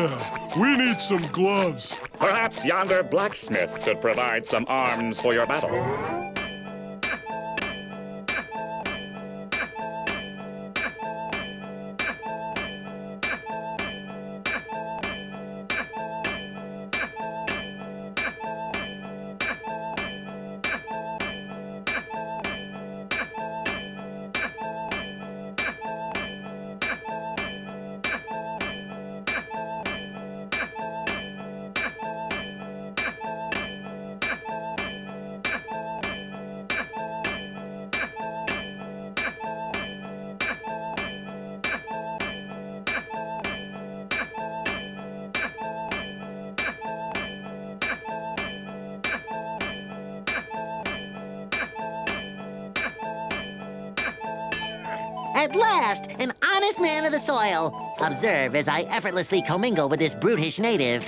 Yeah, we need some gloves. Perhaps yonder blacksmith could provide some arms for your battle. At last, an honest man of the soil. Observe as I effortlessly commingle with this brutish native.